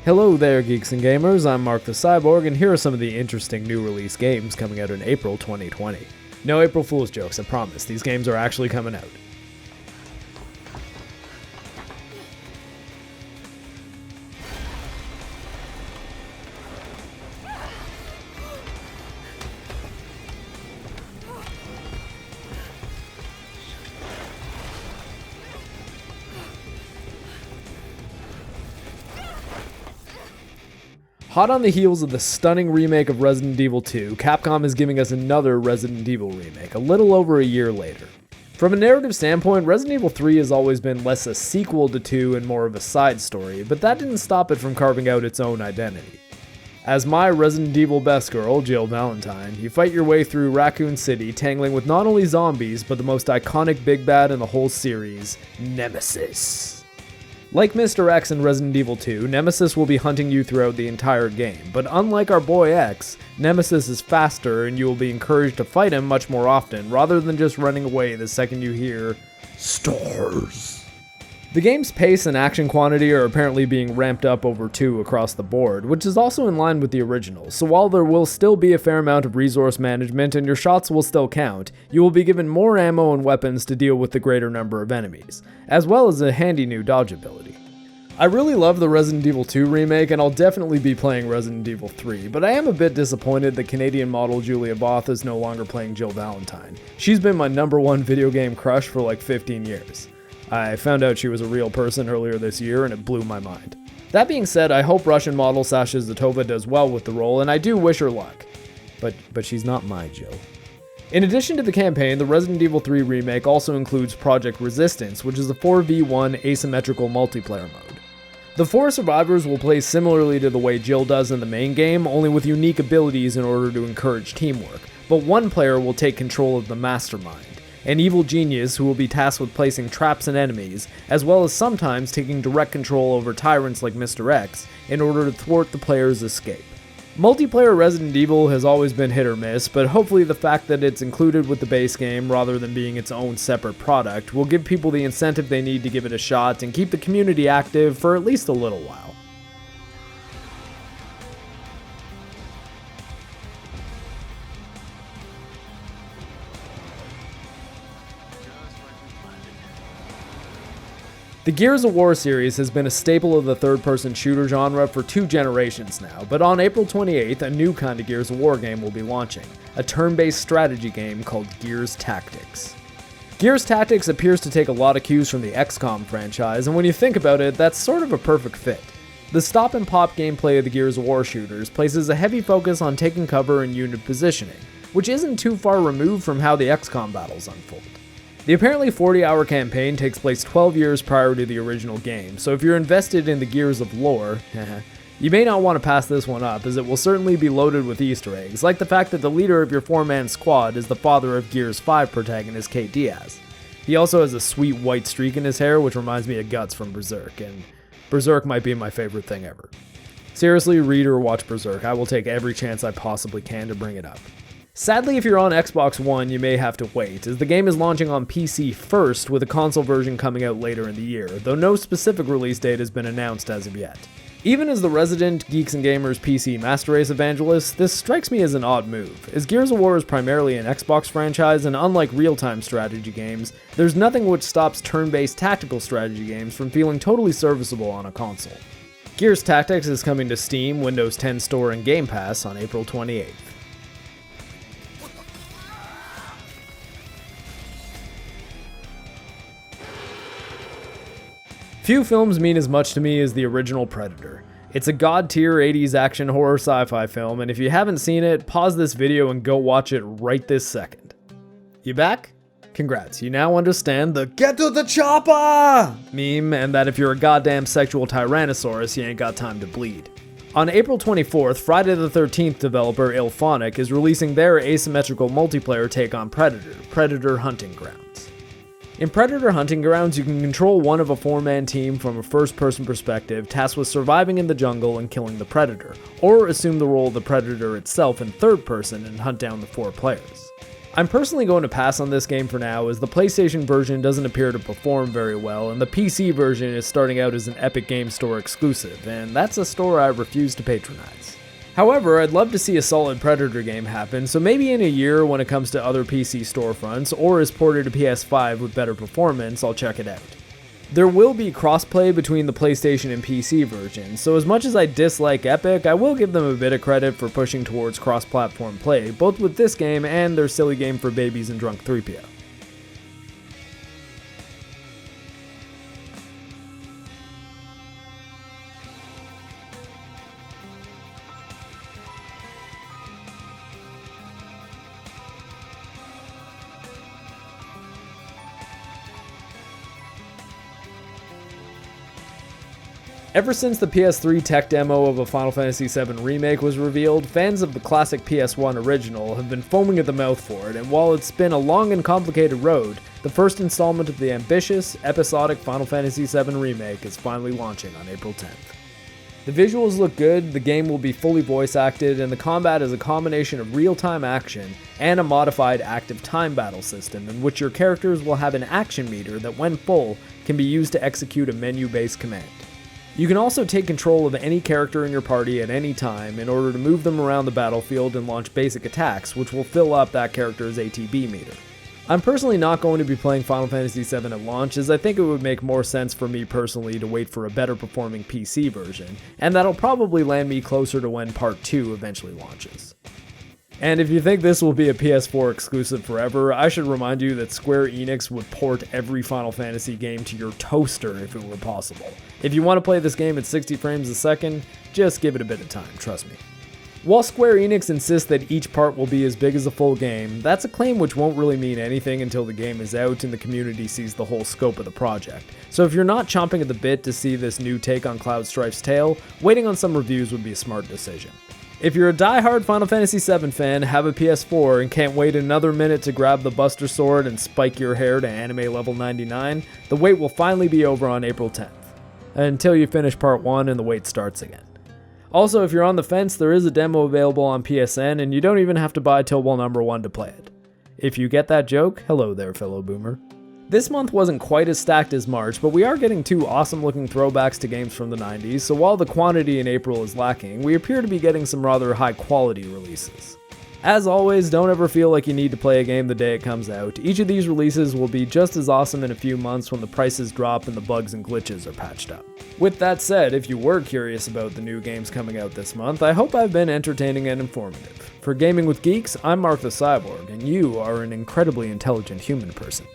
Hello there, geeks and gamers, I'm MarcTheCyborg, and here are some of the interesting new release games coming out in April 2020. No April Fool's jokes, I promise, these games are actually coming out. Hot on the heels of the stunning remake of Resident Evil 2, Capcom is giving us another Resident Evil remake, a little over a year later. From a narrative standpoint, Resident Evil 3 has always been less a sequel to 2 and more of a side story, but that didn't stop it from carving out its own identity. As my Resident Evil best girl, Jill Valentine, you fight your way through Raccoon City, tangling with not only zombies, but the most iconic big bad in the whole series, Nemesis. Like Mr. X in Resident Evil 2, Nemesis will be hunting you throughout the entire game, but unlike our boy X, Nemesis is faster and you will be encouraged to fight him much more often, rather than just running away the second you hear stars. The game's pace and action quantity are apparently being ramped up over 2 across the board, which is also in line with the original, so while there will still be a fair amount of resource management and your shots will still count, you will be given more ammo and weapons to deal with the greater number of enemies, as well as a handy new dodge ability. I really love the Resident Evil 2 remake, and I'll definitely be playing Resident Evil 3, but I am a bit disappointed that Canadian model Julia Both is no longer playing Jill Valentine. She's been my #1 video game crush for like 15 years. I found out she was a real person earlier this year and it blew my mind. That being said, I hope Russian model Sasha Zatova does well with the role, and I do wish her luck. But she's not my Jill. In addition to the campaign, the Resident Evil 3 remake also includes Project Resistance, which is a 4v1 asymmetrical multiplayer mode. The 4 survivors will play similarly to the way Jill does in the main game, only with unique abilities in order to encourage teamwork, but one player will take control of the mastermind, an evil genius who will be tasked with placing traps and enemies, as well as sometimes taking direct control over tyrants like Mr. X in order to thwart the player's escape. Multiplayer Resident Evil has always been hit or miss, but hopefully the fact that it's included with the base game rather than being its own separate product will give people the incentive they need to give it a shot and keep the community active for at least a little while. The Gears of War series has been a staple of the third-person shooter genre for 2 generations now, but on April 28th, a new kind of Gears of War game will be launching, a turn-based strategy game called Gears Tactics. Gears Tactics appears to take a lot of cues from the XCOM franchise, and when you think about it, that's sort of a perfect fit. The stop-and-pop gameplay of the Gears of War shooters places a heavy focus on taking cover and unit positioning, which isn't too far removed from how the XCOM battles unfold. The apparently 40-hour campaign takes place 12 years prior to the original game, so if you're invested in the Gears of lore, you may not want to pass this one up, as it will certainly be loaded with Easter eggs, like the fact that the leader of your 4-man squad is the father of Gears 5 protagonist Kate Diaz. He also has a sweet white streak in his hair, which reminds me of Guts from Berserk, and Berserk might be my favorite thing ever. Seriously, read or watch Berserk, I will take every chance I possibly can to bring it up. Sadly, if you're on Xbox One, you may have to wait, as the game is launching on PC first, with a console version coming out later in the year, though no specific release date has been announced as of yet. Even as the resident Geeks and Gamers PC Master Race evangelist, this strikes me as an odd move, as Gears of War is primarily an Xbox franchise, and unlike real-time strategy games, there's nothing which stops turn-based tactical strategy games from feeling totally serviceable on a console. Gears Tactics is coming to Steam, Windows 10 Store, and Game Pass on April 28th. Few films mean as much to me as the original Predator. It's a god-tier 80s action horror sci-fi film, and if you haven't seen it, pause this video and go watch it right this second. You back? Congrats, you now understand the "get to the chopper" meme, and that if you're a goddamn sexual Tyrannosaurus, you ain't got time to bleed. On April 24th, Friday the 13th developer IllFonic is releasing their asymmetrical multiplayer take on Predator Hunting Grounds. In Predator Hunting Grounds, you can control one of a 4-man team from a first-person perspective, tasked with surviving in the jungle and killing the Predator, or assume the role of the Predator itself in third person and hunt down the 4 players. I'm personally going to pass on this game for now, as the PlayStation version doesn't appear to perform very well, and the PC version is starting out as an Epic Games Store exclusive, and that's a store I refuse to patronize. However, I'd love to see a solid Predator game happen, so maybe in a year when it comes to other PC storefronts, or is ported to PS5 with better performance, I'll check it out. There will be crossplay between the PlayStation and PC versions, so as much as I dislike Epic, I will give them a bit of credit for pushing towards cross-platform play, both with this game and their silly game for babies and drunk 3PO. Ever since the PS3 tech demo of a Final Fantasy VII Remake was revealed, fans of the classic PS1 original have been foaming at the mouth for it, and while it's been a long and complicated road, the first installment of the ambitious, episodic Final Fantasy VII Remake is finally launching on April 10th. The visuals look good, the game will be fully voice acted, and the combat is a combination of real-time action and a modified active time battle system in which your characters will have an action meter that, when full, can be used to execute a menu-based command. You can also take control of any character in your party at any time in order to move them around the battlefield and launch basic attacks, which will fill up that character's ATB meter. I'm personally not going to be playing Final Fantasy VII at launch, as I think it would make more sense for me personally to wait for a better performing PC version, and that'll probably land me closer to when Part 2 eventually launches. And if you think this will be a PS4 exclusive forever, I should remind you that Square Enix would port every Final Fantasy game to your toaster if it were possible. If you want to play this game at 60 frames a second, just give it a bit of time, trust me. While Square Enix insists that each part will be as big as a full game, that's a claim which won't really mean anything until the game is out and the community sees the whole scope of the project. So if you're not chomping at the bit to see this new take on Cloud Strife's tale, waiting on some reviews would be a smart decision. If you're a die-hard Final Fantasy VII fan, have a PS4, and can't wait another minute to grab the Buster Sword and spike your hair to anime level 99, the wait will finally be over on April 10th. Until you finish Part 1 and the wait starts again. Also, if you're on the fence, there is a demo available on PSN, and you don't even have to buy Tillwell number 1 to play it. If you get that joke, hello there, fellow boomer. This month wasn't quite as stacked as March, but we are getting two awesome looking throwbacks to games from the 90s, so while the quantity in April is lacking, we appear to be getting some rather high quality releases. As always, don't ever feel like you need to play a game the day it comes out. Each of these releases will be just as awesome in a few months when the prices drop and the bugs and glitches are patched up. With that said, if you were curious about the new games coming out this month, I hope I've been entertaining and informative. For Gaming with Geeks, I'm MarcTheCyborg, and you are an incredibly intelligent human person.